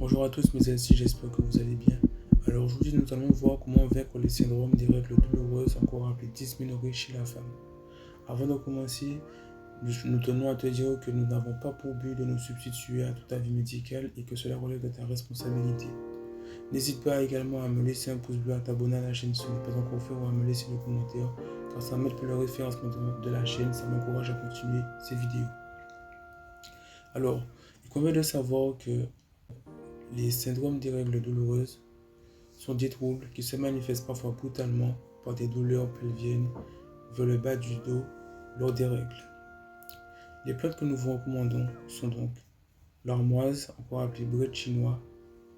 Bonjour à tous mes amis, j'espère que vous allez bien. Alors aujourd'hui nous allons voir comment vaincre le syndrome des règles douloureuses, encore appelé dysménorrhée chez la femme. Avant de commencer, nous tenons à te dire que nous n'avons pas pour but de nous substituer à tout avis médical et que cela relève de ta responsabilité. N'hésite pas également à me laisser un pouce bleu, à t'abonner à la chaîne si ce n'est pas encore fait ou à me laisser le commentaire car ça m'aide pour le référencement de la chaîne, ça m'encourage à continuer ces vidéos. Alors, il convient de savoir que les syndromes des règles douloureuses sont des troubles qui se manifestent parfois brutalement par des douleurs pelviennes vers le bas du dos lors des règles. Les plantes que nous vous recommandons sont donc l'armoise, encore appelée brette chinois,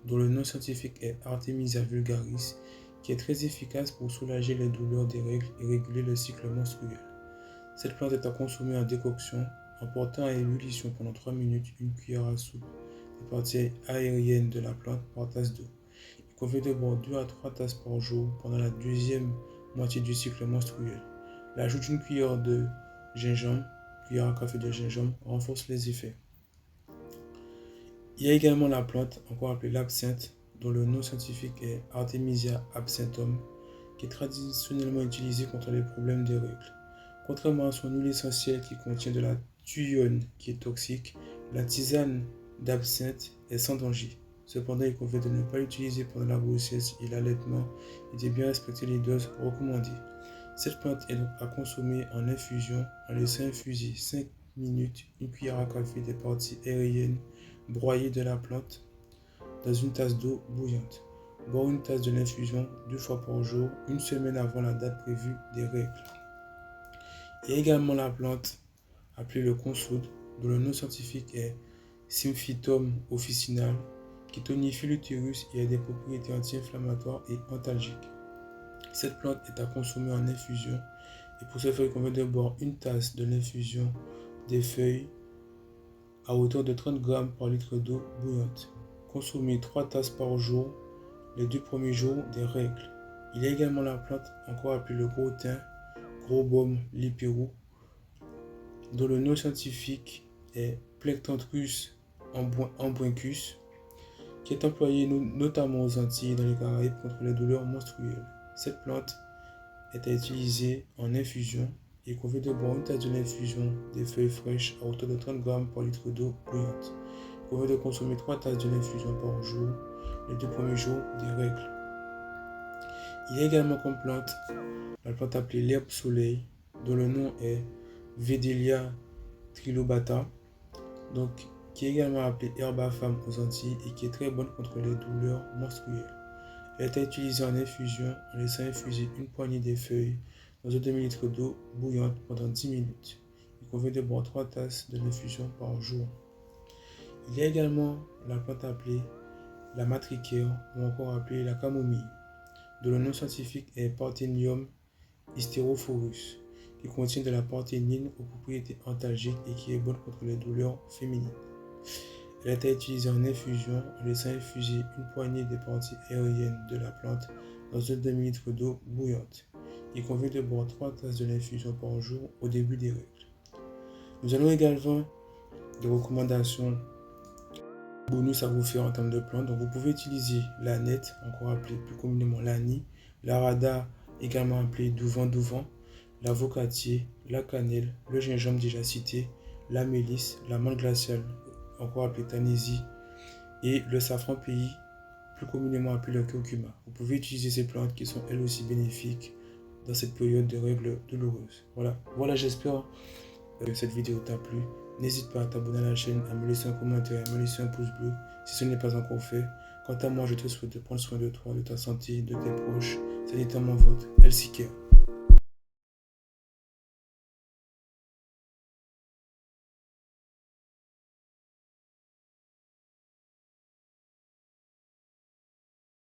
dont le nom scientifique est Artemisia vulgaris, qui est très efficace pour soulager les douleurs des règles et réguler le cycle menstruel. Cette plante est à consommer en décoction en portant à ébullition pendant 3 minutes une cuillère à soupe des parties aériennes de la plante par tasse d'eau. Il convient de boire 2 à 3 tasses par jour pendant la deuxième moitié du cycle menstruel. L'ajout d'une cuillère de gingembre, cuillère à café de gingembre, renforce les effets. Il y a également la plante, encore appelée l'absinthe, dont le nom scientifique est Artemisia absinthium, qui est traditionnellement utilisée contre les problèmes des règles. Contrairement à son huile essentielle qui contient de la thuone qui est toxique, la tisane d'absinthe est sans danger. Cependant, il convient de ne pas l'utiliser pendant la grossesse et l'allaitement et de bien respecter les doses recommandées. Cette plante est donc à consommer en infusion en laissant infuser 5 minutes une cuillère à café des parties aériennes broyées de la plante dans une tasse d'eau bouillante. Boire une tasse de l'infusion 2 fois par jour, une semaine avant la date prévue des règles. Il y a également la plante appelée le consoude, dont le nom scientifique est Symphytum officinale, qui tonifie l'utérus et a des propriétés anti-inflammatoires et antalgiques. Cette plante est à consommer en infusion et pour ce faire, il convient de boire une tasse de l'infusion des feuilles à hauteur de 30 g par litre d'eau bouillante. Consommer 3 tasses par jour les 2 premiers jours des règles. Il y a également la plante encore appelée le gros thym, gros baume lipérou, dont le nom scientifique est Plectranthus ambroicus, qui est employé notamment aux Antilles et dans les Caraïbes contre les douleurs menstruelles. Cette plante est à utiliser en infusion et il convient de boire une tasse de l'infusion des feuilles fraîches à hauteur de 30 g par litre d'eau bouillante. Il convient de consommer 3 tasses de l'infusion par jour les 2 premiers jours des règles. Il y a également comme plante la plante appelée l'herbe soleil, dont le nom est Vedelia trilobata, donc qui est également appelée herbe à femme aux Antilles et qui est très bonne contre les douleurs menstruelles. Elle est à utiliser en infusion en laissant infuser une poignée des feuilles dans un demi-litre d'eau bouillante pendant 10 minutes. Il convient de boire 3 tasses de l'infusion par jour. Il y a également la plante appelée la matricaire ou encore appelée la camomille, dont le nom scientifique est Parthenium hysterophorus, qui contient de la parthénine aux propriétés antalgiques et qui est bonne contre les douleurs féminines. Elle est à utiliser en infusion en laissant infuser une poignée des parties aériennes de la plante dans un demi-litre d'eau bouillante. Il convient de boire 3 tasses de l'infusion par jour au début des règles. Nous allons également des recommandations bonus à vous faire en termes de plantes. Donc vous pouvez utiliser l'aneth, encore appelée plus communément l'ani, l'arada, également appelée douvan, l'avocatier, la cannelle, le gingembre déjà cité, la mélisse, la menthe glaciale, encore appelée tanésie, et le safran pays, plus communément appelé le curcuma. Vous pouvez utiliser ces plantes qui sont elles aussi bénéfiques dans cette période de règles douloureuses. Voilà, j'espère que cette vidéo t'a plu. N'hésite pas à t'abonner à la chaîne, à me laisser un commentaire, à me laisser un pouce bleu si ce n'est pas encore fait. Quant à moi, je te souhaite de prendre soin de toi, de ta santé, de tes proches. Salutations votre Elsiker.